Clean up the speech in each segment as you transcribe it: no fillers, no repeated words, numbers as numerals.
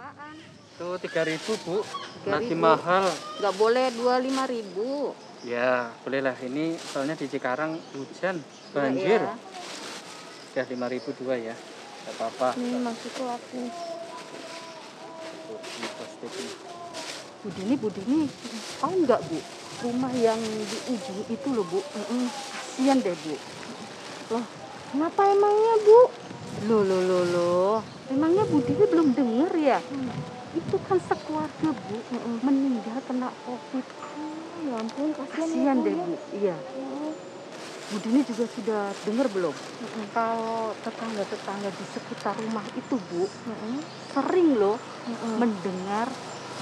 apaan? Tuh 3.000 Bu, 3.000. masih mahal. Nggak boleh 25.000. Ya bolehlah, ini soalnya di Cikarang hujan, banjir. Ya. Udah 5.000 dua ya, nggak apa-apa. Nih maksudku aku. Ini plastiknya. Bu Dini, tahu nggak Bu? Rumah yang di ujung itu loh Bu. Kasian deh Bu. Loh, kenapa emangnya Bu? Loh. Emangnya Bu Dini belum dengar ya? Itu kan sekeluarga Bu, meninggal kena COVID. Ya ampun, kasihan deh Bu. Iya. Bu Dini juga sudah dengar belum? Kalau tetangga-tetangga di sekitar rumah itu Bu, sering loh mendengar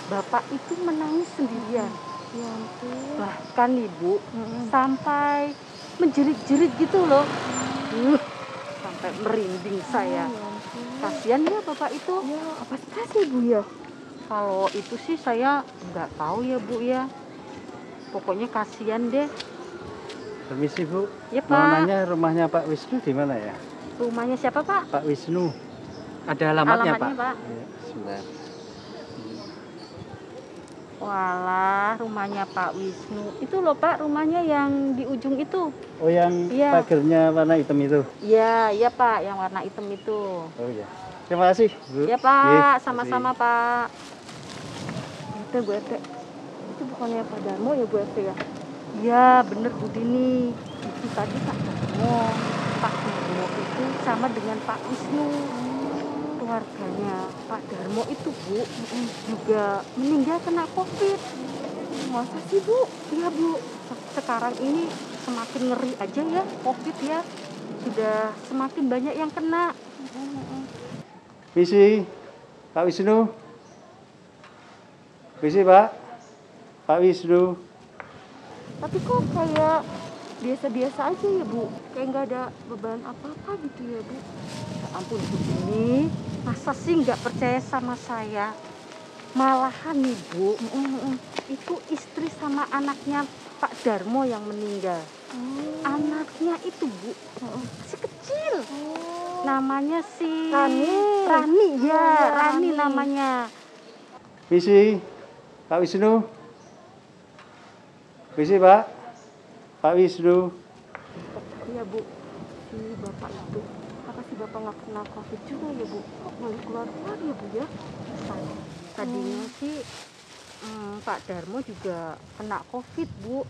bapak itu menangis sendirian. Ya ampun. Bahkan Ibu sampai menjerit-jerit gitu loh. Sampai merinding saya. Ya ampun. Kasihan ya bapak itu. Ya, apa sih Bu ya? Kalau itu sih saya nggak tahu ya Bu ya. Pokoknya kasihan deh. Permisi Bu, Ya mau Pak. nanya rumahnya Pak Wisnu di mana ya? Rumahnya siapa Pak? Pak Wisnu. Ada alamatnya Pak? Pak. Ya, sebentar. Walah, rumahnya Pak Wisnu. Itu loh Pak, rumahnya yang di ujung itu. Oh yang Iya. pagernya warna hitam itu? Iya Pak, yang warna hitam itu. Oh ya. Terima kasih Bu. Ya Pak, sama-sama Pak. Itu Bu RT. Itu bukannya Pak Darmo ya Bu RT ya? Iya, bener Bu Dini. Itu tadi Pak Darmo. Pak Darmo itu sama dengan Pak Wisnu. Keluarganya Pak Darmo itu Bu, juga meninggal kena COVID. Masa sih Bu? Iya Bu, sekarang ini semakin ngeri aja ya COVID ya. Sudah semakin banyak yang kena. Misi, Pak Wisnu. Misi Pak. Pak Wisnu. Tapi kok kayak biasa-biasa aja ya Bu? Kayak nggak ada beban apa-apa gitu ya Bu? Ya ampun Bu Dini, masa sih nggak percaya sama saya? Malahan nih Bu, itu istri sama anaknya Pak Darmo yang meninggal. Anaknya itu Bu, masih kecil. Namanya si Rani ya, Rani namanya. Misi, Pak Wisnu. Misi Pak. Pak Wisnu. Iya Bu, si Bapak itu. Apa si Bapak nggak kena COVID juga ya Bu? Kok malah keluar-keluar ya Bu ya? Tadinya sih Pak Darmo juga kena COVID Bu.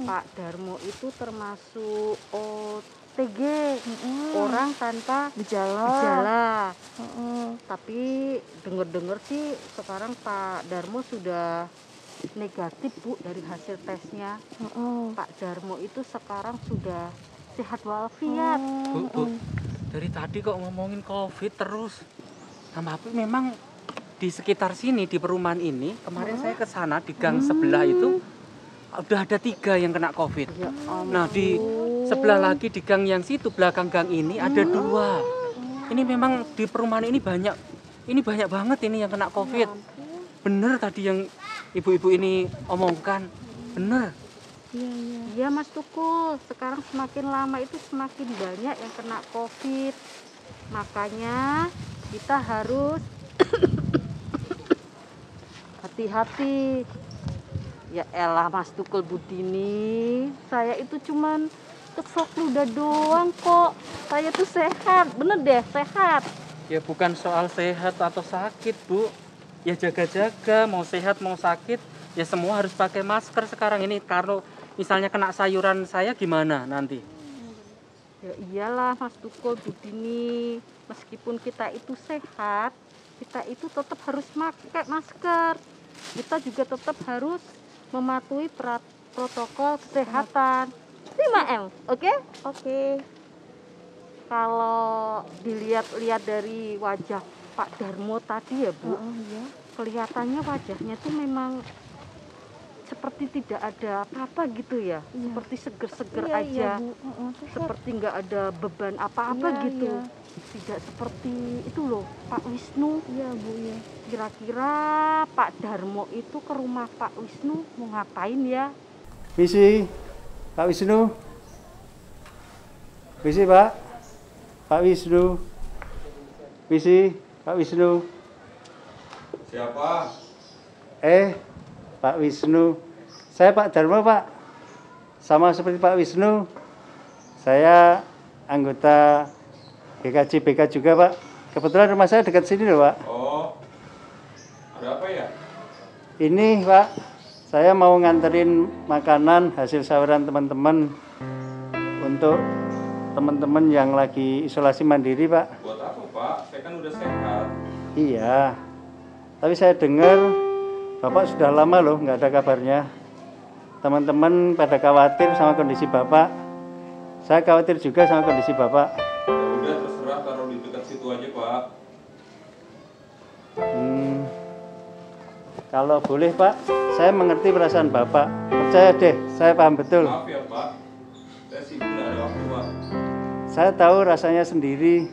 Pak Darmo itu termasuk OTG, orang tanpa gejala. Tapi dengar-dengar sih sekarang Pak Darmo sudah negatif Bu dari hasil tesnya. Pak Darmo itu sekarang sudah sehat walafiat. Bu, dari tadi kok ngomongin COVID terus. Tapi memang di sekitar sini, di perumahan ini, kemarin saya ke sana di gang sebelah itu udah ada 3 yang kena COVID. Ya Nah di sebelah lagi di gang yang situ belakang gang ini ada 2. Ini memang di perumahan ini banyak banget ini yang kena COVID. Bener tadi yang ibu-ibu ini omongkan, bener. Iya Mas Tukul, sekarang semakin lama itu semakin banyak yang kena COVID. Makanya kita harus hati-hati. Ya elah Mas Tukul Budini, saya itu cuman kesok ludah doang kok. Saya tuh sehat, bener deh sehat. Ya bukan soal sehat atau sakit Bu. Ya jaga-jaga, mau sehat mau sakit, ya semua harus pakai masker sekarang ini. Kalau misalnya kena sayuran saya gimana nanti? Ya iyalah Mas Tukul Budini, meskipun kita itu sehat, kita itu tetap harus pakai masker. Kita juga tetap harus mematuhi protokol kesehatan. 5M, oke? Oke. Kalau dilihat-lihat dari wajah Pak Darmo tadi ya Bu, kelihatannya wajahnya tuh memang seperti tidak ada apa-apa gitu ya, seperti seger-seger aja, seperti nggak ada beban apa-apa gitu. Tidak seperti itu loh Pak Wisnu. Iya Bu ya. Kira-kira Pak Darmo itu ke rumah Pak Wisnu mau ngapain ya? Misi, Pak Wisnu. Misi Pak. Pak Wisnu. Misi, Pak Wisnu. Siapa? Pak Wisnu. Saya Pak Darmo, Pak. Sama seperti Pak Wisnu. Saya anggota GKJ BK juga, Pak. Kebetulan rumah saya dekat sini loh, Pak. Oh, ada apa ya? Ini, Pak, saya mau nganterin makanan hasil saweran teman-teman untuk teman-teman yang lagi isolasi mandiri, Pak. Buat apa, Pak? Saya kan udah sehat. Iya, tapi saya dengar Bapak sudah lama loh nggak ada kabarnya. Teman-teman pada khawatir sama kondisi Bapak. Saya khawatir juga sama kondisi Bapak. Ya udah terserah, taruh di dekat situ aja, Pak. Kalau boleh, Pak, saya mengerti perasaan Bapak. Percaya deh, saya paham betul. Maaf ya, Pak. Saya sibuk nggak ada waktu, Pak. Saya tahu rasanya sendiri,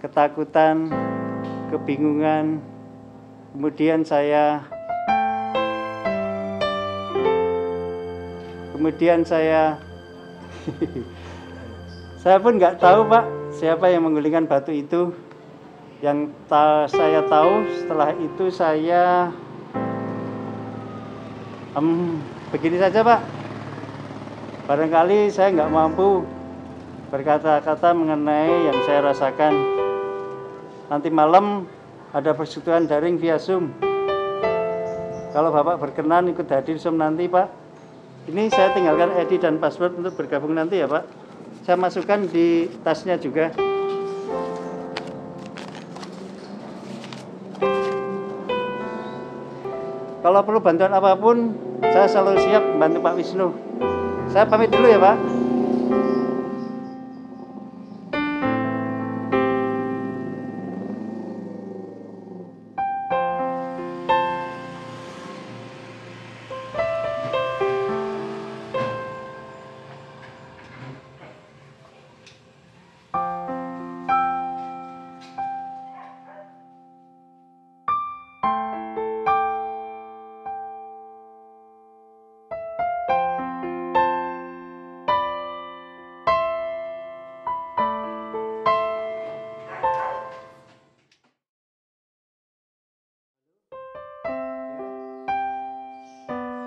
ketakutan, kebingungan. Kemudian saya saya pun nggak tahu, Pak, siapa yang menggulingkan batu itu. Yang saya tahu setelah itu saya begini saja, Pak. Barangkali saya nggak mampu berkata-kata mengenai yang saya rasakan. Nanti malam ada persekutuan daring via Zoom. Kalau Bapak berkenan ikut hadir Zoom nanti, Pak. Ini saya tinggalkan ID dan password untuk bergabung nanti ya, Pak. Saya masukkan di tasnya juga. Kalau perlu bantuan apapun, saya selalu siap membantu Pak Wisnu. Saya pamit dulu ya, Pak.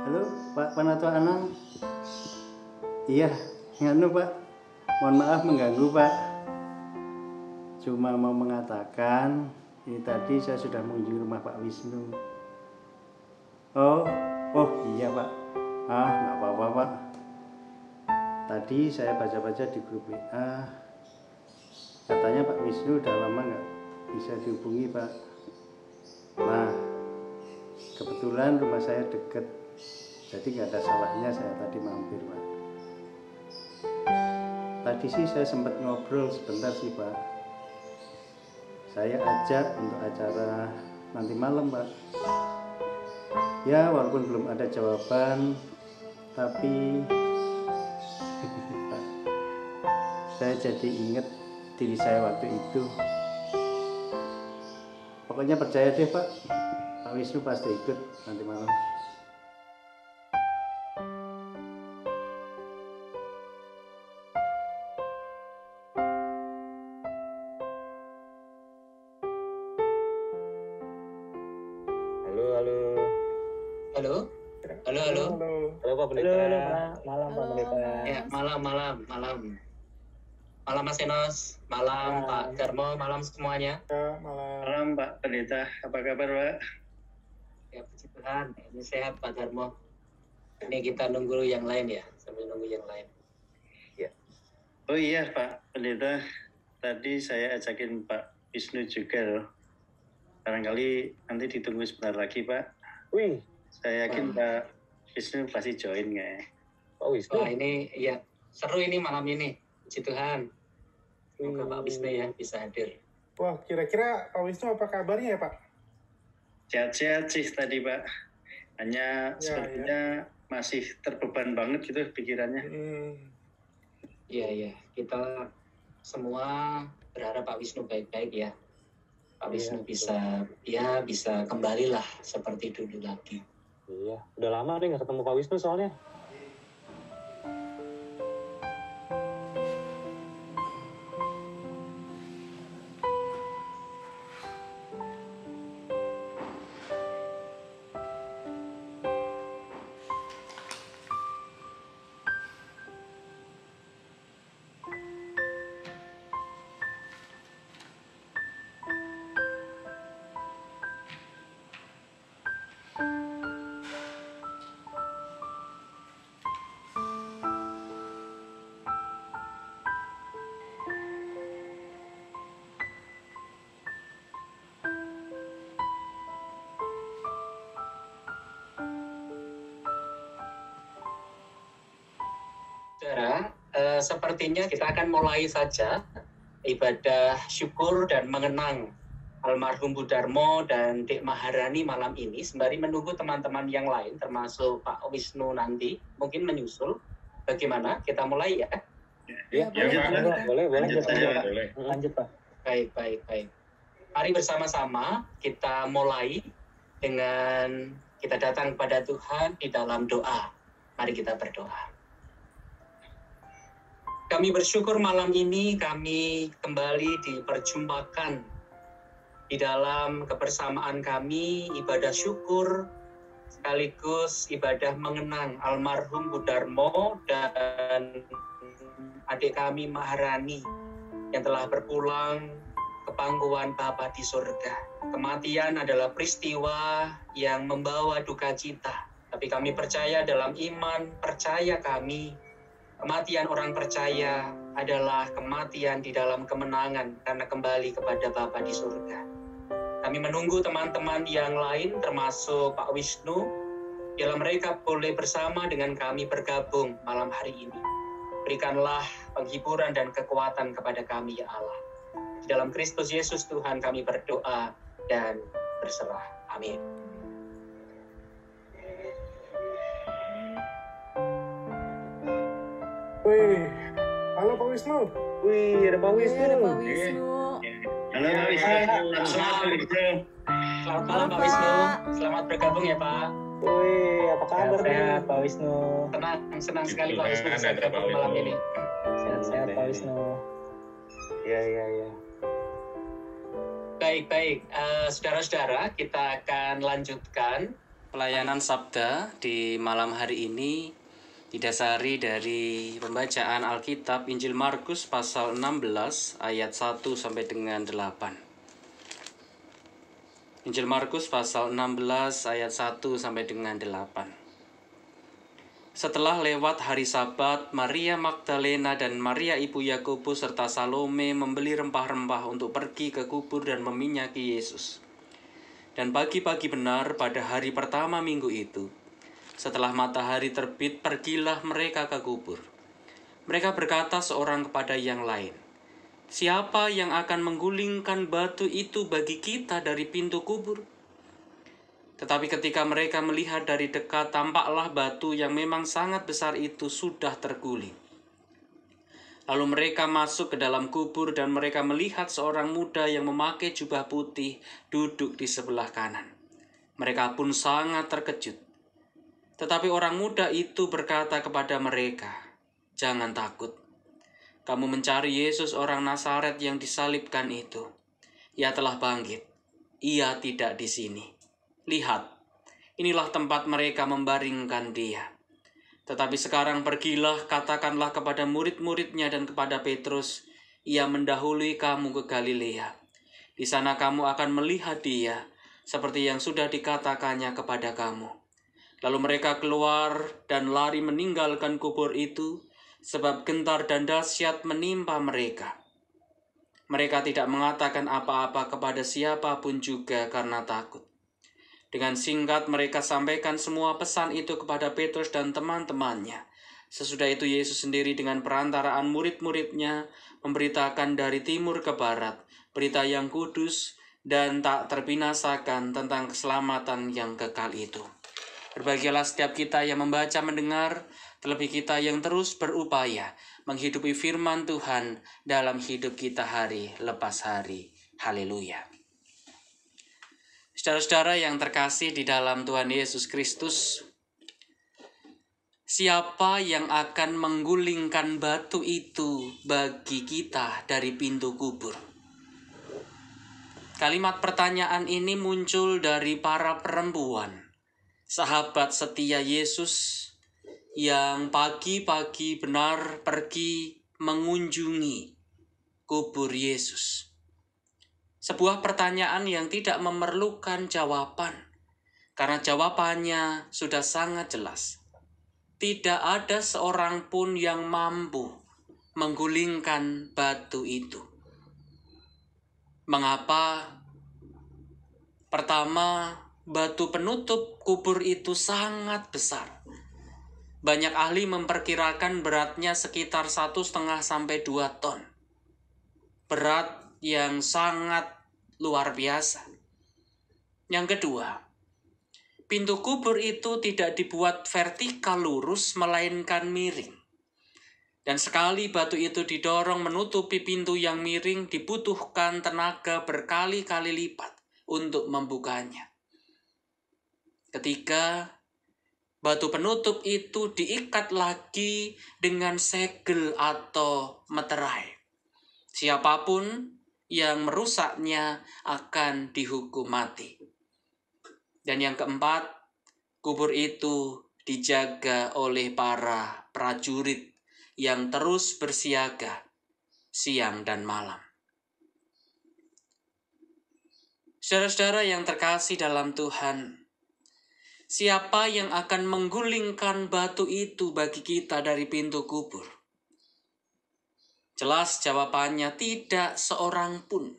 Halo, Pak Panatua Anang. Iya, nganu Pak. Mohon maaf mengganggu, Pak. Cuma mau mengatakan, ini tadi saya sudah mengunjungi rumah Pak Wisnu. Oh iya, Pak. Nggak apa-apa, Pak. Tadi saya baca-baca di grup WA, katanya Pak Wisnu udah lama nggak bisa dihubungi, Pak. Nah, kebetulan rumah saya deket, jadi nggak ada salahnya saya tadi mampir, Pak. Tadi sih saya sempat ngobrol sebentar sih, Pak. Saya ajak untuk acara nanti malam, Pak. Ya, walaupun belum ada jawaban, tapi saya jadi ingat diri saya waktu itu. Pokoknya percaya deh, Pak. Pak Wisnu pasti ikut nanti malam. Halo, Pak Pendeta. Malam Pak Pendeta. Ya, malam. Malam Mas Enos, malam Pak Darmo, malam semuanya. Malam Pak Pendeta, apa kabar, Pak? Ya, puji Tuhan, ini sehat Pak Darmo. Ini kita nunggu yang lain ya, sambil nunggu yang lain. Ya. Oh iya Pak Pendeta, tadi saya ajakin Pak Wisnu juga loh. Barangkali nanti ditunggu sebentar lagi, Pak. Wih, Saya yakin Pak Wisnu pasti join nggak ya? Pak Wisnu. Wah, ini ya seru ini malam ini. Puji Tuhan. Semoga Pak Wisnu ya bisa hadir. Wah, kira-kira Pak Wisnu apa kabarnya ya, Pak? Sehat-sehat sih tadi, Pak. Hanya sepertinya masih terbeban banget gitu pikirannya. Iya. Kita semua berharap Pak Wisnu baik-baik ya. Pak Wisnu bisa kembali lah seperti dulu lagi. Iya, udah lama nih nggak ketemu Pak Wisnu soalnya. saudara-saudara, sepertinya kita akan mulai saja ibadah syukur dan mengenang almarhum Bu Darmo dan Dek Maharani malam ini, sembari menunggu teman-teman yang lain, termasuk Pak Wisnu nanti, mungkin menyusul. Bagaimana? Kita mulai ya? Ya, boleh. Lanjut, Pak. Baik. Mari bersama-sama kita mulai dengan kita datang kepada Tuhan di dalam doa. Mari kita berdoa. Kami bersyukur malam ini kami kembali diperjumpakan di dalam kebersamaan kami, ibadah syukur sekaligus ibadah mengenang almarhum Bu Darmo dan adik kami Maharani yang telah berpulang ke pangkuan Bapa di surga. Kematian adalah peristiwa yang membawa duka cita, tapi kami percaya dalam iman, percaya kami kematian orang percaya adalah kematian di dalam kemenangan karena kembali kepada Bapa di surga. Kami menunggu teman-teman yang lain termasuk Pak Wisnu, bila mereka boleh bersama dengan kami bergabung malam hari ini. Berikanlah penghiburan dan kekuatan kepada kami ya Allah. Di dalam Kristus Yesus Tuhan kami berdoa dan berserah. Amin. Wih, halo Pak Wisnu. Wih, ada Pak Wisnu. Halo Pak Wisnu. Selamat malam Pak Wisnu. Selamat bergabung ya Pak. Wih, apa kabar Sehat, nih Pak Wisnu? Senang sekali Pak Wisnu bisa bergabung malam ini. Sehat-sehat Pak Wisnu. Iya. Baik. Saudara-saudara, kita akan lanjutkan pelayanan Sabda di malam hari ini didasari dari pembacaan Alkitab Injil Markus pasal 16 ayat 1 sampai dengan 8. Injil Markus pasal 16 ayat 1 sampai dengan 8. Setelah lewat hari Sabat, Maria Magdalena dan Maria ibu Yakobus serta Salome membeli rempah-rempah untuk pergi ke kubur dan meminyaki Yesus. Dan pagi-pagi benar pada hari pertama minggu itu, setelah matahari terbit, pergilah mereka ke kubur. Mereka berkata seorang kepada yang lain, "Siapa yang akan menggulingkan batu itu bagi kita dari pintu kubur?" Tetapi ketika mereka melihat dari dekat, tampaklah batu yang memang sangat besar itu sudah terguling. Lalu mereka masuk ke dalam kubur dan mereka melihat seorang muda yang memakai jubah putih duduk di sebelah kanan. Mereka pun sangat terkejut. Tetapi orang muda itu berkata kepada mereka, "Jangan takut. Kamu mencari Yesus orang Nazaret yang disalibkan itu. Ia telah bangkit. Ia tidak di sini. Lihat, inilah tempat mereka membaringkan dia. Tetapi sekarang pergilah, katakanlah kepada murid-muridnya dan kepada Petrus, ia mendahului kamu ke Galilea. Di sana kamu akan melihat dia, seperti yang sudah dikatakannya kepada kamu." Lalu mereka keluar dan lari meninggalkan kubur itu, sebab gentar dan dahsyat menimpa mereka. Mereka tidak mengatakan apa-apa kepada siapapun juga karena takut. Dengan singkat mereka sampaikan semua pesan itu kepada Petrus dan teman-temannya. Sesudah itu Yesus sendiri dengan perantaraan murid-muridnya memberitakan dari timur ke barat berita yang kudus dan tak terbinasakan tentang keselamatan yang kekal itu. Berbahagialah setiap kita yang membaca, mendengar, terlebih kita yang terus berupaya menghidupi firman Tuhan dalam hidup kita hari lepas hari. Haleluya. Saudara-saudara yang terkasih di dalam Tuhan Yesus Kristus, siapa yang akan menggulingkan batu itu bagi kita dari pintu kubur? Kalimat pertanyaan ini muncul dari para perempuan, sahabat setia Yesus yang pagi-pagi benar pergi mengunjungi kubur Yesus. Sebuah pertanyaan yang tidak memerlukan jawaban, karena jawabannya sudah sangat jelas. Tidak ada seorang pun yang mampu menggulingkan batu itu. Mengapa? Pertama, batu penutup kubur itu sangat besar. Banyak ahli memperkirakan beratnya sekitar 1,5 sampai 2 ton. Berat yang sangat luar biasa. Yang kedua, pintu kubur itu tidak dibuat vertikal lurus, melainkan miring. Dan sekali batu itu didorong menutupi pintu yang miring, dibutuhkan tenaga berkali-kali lipat untuk membukanya. Ketiga, batu penutup itu diikat lagi dengan segel atau meterai. Siapapun yang merusaknya akan dihukum mati. Dan yang keempat, kubur itu dijaga oleh para prajurit yang terus bersiaga siang dan malam. Saudara-saudara yang terkasih dalam Tuhan, siapa yang akan menggulingkan batu itu bagi kita dari pintu kubur? Jelas jawabannya tidak seorang pun.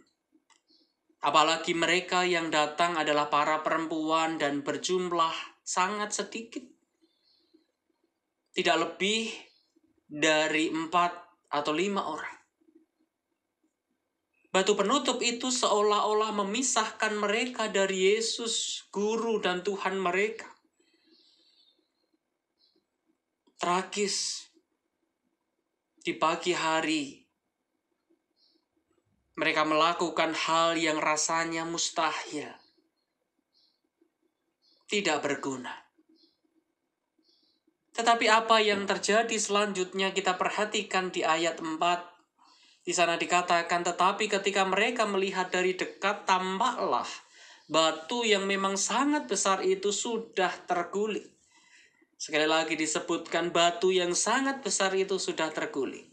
Apalagi mereka yang datang adalah para perempuan dan berjumlah sangat sedikit. Tidak lebih dari 4 atau 5 orang. Batu penutup itu seolah-olah memisahkan mereka dari Yesus, Guru dan Tuhan mereka. Tragis. Di pagi hari, mereka melakukan hal yang rasanya mustahil. Tidak berguna. Tetapi apa yang terjadi selanjutnya kita perhatikan di ayat 4. Di sana dikatakan, tetapi ketika mereka melihat dari dekat, tampaklah batu yang memang sangat besar itu sudah terguling. Sekali lagi disebutkan, batu yang sangat besar itu sudah terguling.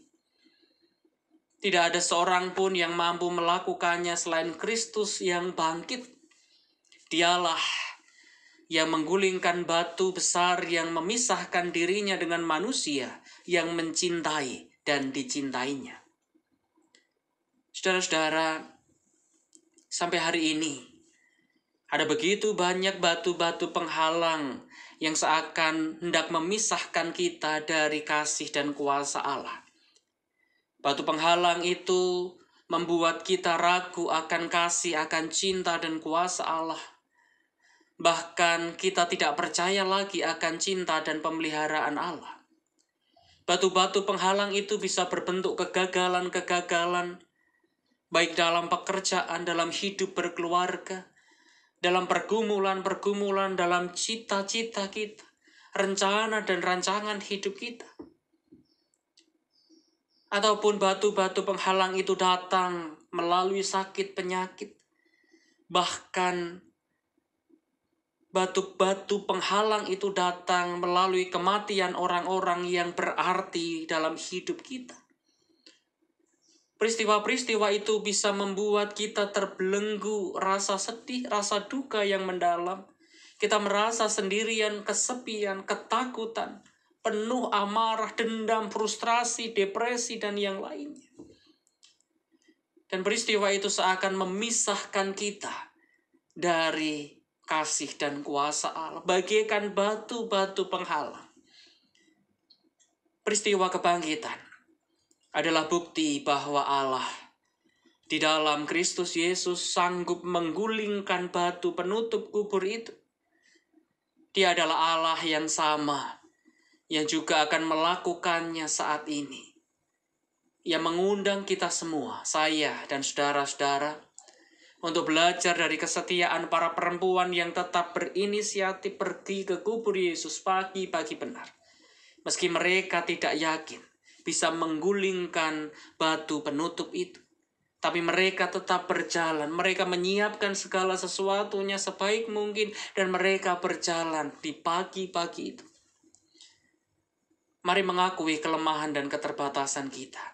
Tidak ada seorang pun yang mampu melakukannya selain Kristus yang bangkit. Dialah yang menggulingkan batu besar yang memisahkan dirinya dengan manusia yang mencintai dan dicintainya. Saudara-saudara, sampai hari ini ada begitu banyak batu-batu penghalang yang seakan hendak memisahkan kita dari kasih dan kuasa Allah. Batu penghalang itu membuat kita ragu akan kasih, akan cinta dan kuasa Allah. Bahkan kita tidak percaya lagi akan cinta dan pemeliharaan Allah. Batu-batu penghalang itu bisa berbentuk kegagalan-kegagalan, baik dalam pekerjaan, dalam hidup berkeluarga, dalam pergumulan-pergumulan, dalam cita-cita kita, rencana dan rancangan hidup kita. Ataupun batu-batu penghalang itu datang melalui sakit penyakit. Bahkan batu-batu penghalang itu datang melalui kematian orang-orang yang berarti dalam hidup kita. Peristiwa-peristiwa itu bisa membuat kita terbelenggu rasa sedih, rasa duka yang mendalam. Kita merasa sendirian, kesepian, ketakutan, penuh amarah, dendam, frustrasi, depresi, dan yang lainnya. Dan peristiwa itu seakan memisahkan kita dari kasih dan kuasa Allah, bagaikan batu-batu penghalang. Peristiwa kebangkitan adalah bukti bahwa Allah di dalam Kristus Yesus sanggup menggulingkan batu penutup kubur itu. Dia adalah Allah yang sama, yang juga akan melakukannya saat ini. Ia mengundang kita semua, saya dan saudara-saudara, untuk belajar dari kesetiaan para perempuan yang tetap berinisiatif pergi ke kubur Yesus pagi-pagi benar. Meski mereka tidak yakin bisa menggulingkan batu penutup itu. Tapi mereka tetap berjalan. Mereka menyiapkan segala sesuatunya sebaik mungkin. Dan mereka berjalan di pagi-pagi itu. Mari mengakui kelemahan dan keterbatasan kita.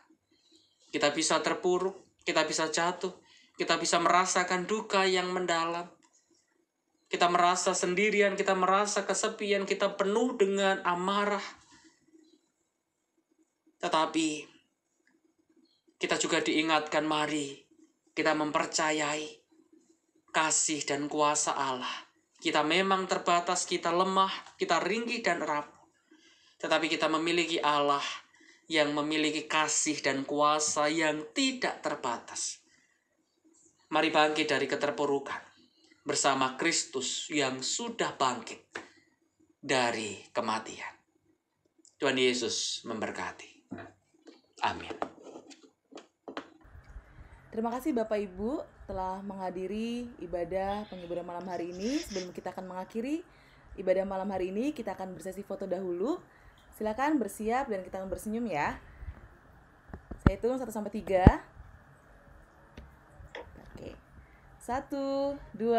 Kita bisa terpuruk, kita bisa jatuh. Kita bisa merasakan duka yang mendalam. Kita merasa sendirian, kita merasa kesepian, kita penuh dengan amarah. Tetapi kita juga diingatkan, mari kita mempercayai kasih dan kuasa Allah. Kita memang terbatas, kita lemah, kita ringkih dan rapuh. tetapi kita memiliki Allah yang memiliki kasih dan kuasa yang tidak terbatas. Mari bangkit dari keterpurukan bersama Kristus yang sudah bangkit dari kematian. Tuhan Yesus memberkati. Amin. Terima kasih Bapak Ibu telah menghadiri ibadah penghiburan malam hari ini. Sebelum kita akan mengakhiri ibadah malam hari ini, kita akan bersesi foto dahulu. Silakan bersiap dan kita akan bersenyum ya. Saya hitung 1 sampai 3. Oke. 1, 2.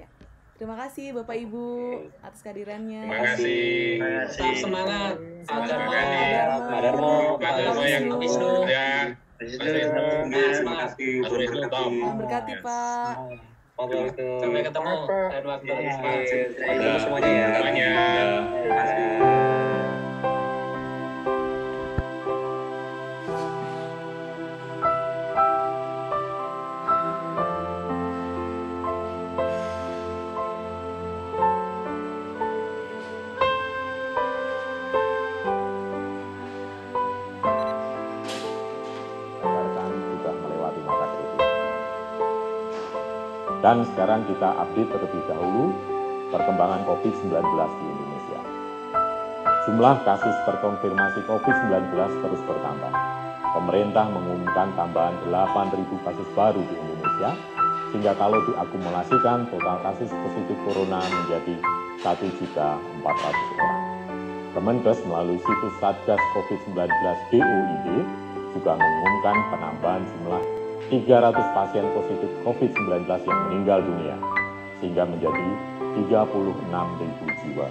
Ya. Terima kasih Bapak Ibu atas kehadirannya. Terima kasih. Tetap semangat. Pak Darmo, Pak yang Wisnu. ya. Terima kasih. Tuhan berkati Pak. Sampai ketemu lain waktu. Ketemu semuanya ya. Semuanya. Terima kasih. Sudah melewati masa kritis. Dan sekarang kita update terlebih dahulu perkembangan COVID-19 di Indonesia. Jumlah kasus terkonfirmasi COVID-19 terus bertambah. Pemerintah mengumumkan tambahan 8.000 kasus baru di Indonesia, sehingga kalau diakumulasikan total kasus positif corona menjadi 1.400.000 orang. Kemenkes melalui situs Satgas COVID-19 DOID juga mengumumkan penambahan jumlah 300 pasien positif COVID-19 yang meninggal dunia, sehingga menjadi 36.000 jiwa.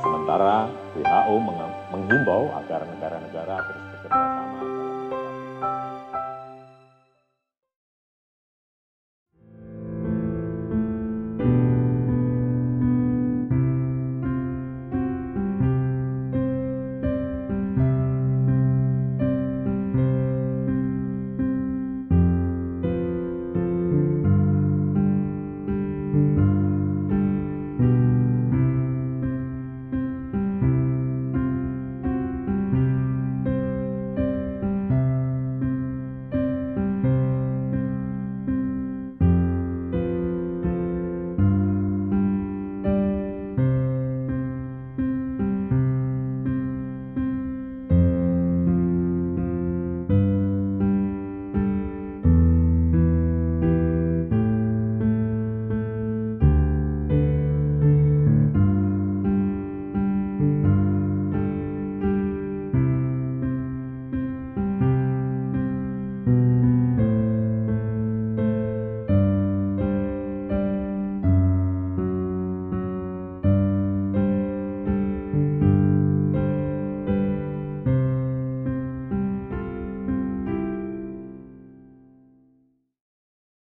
Sementara WHO menghimbau agar negara-negara terus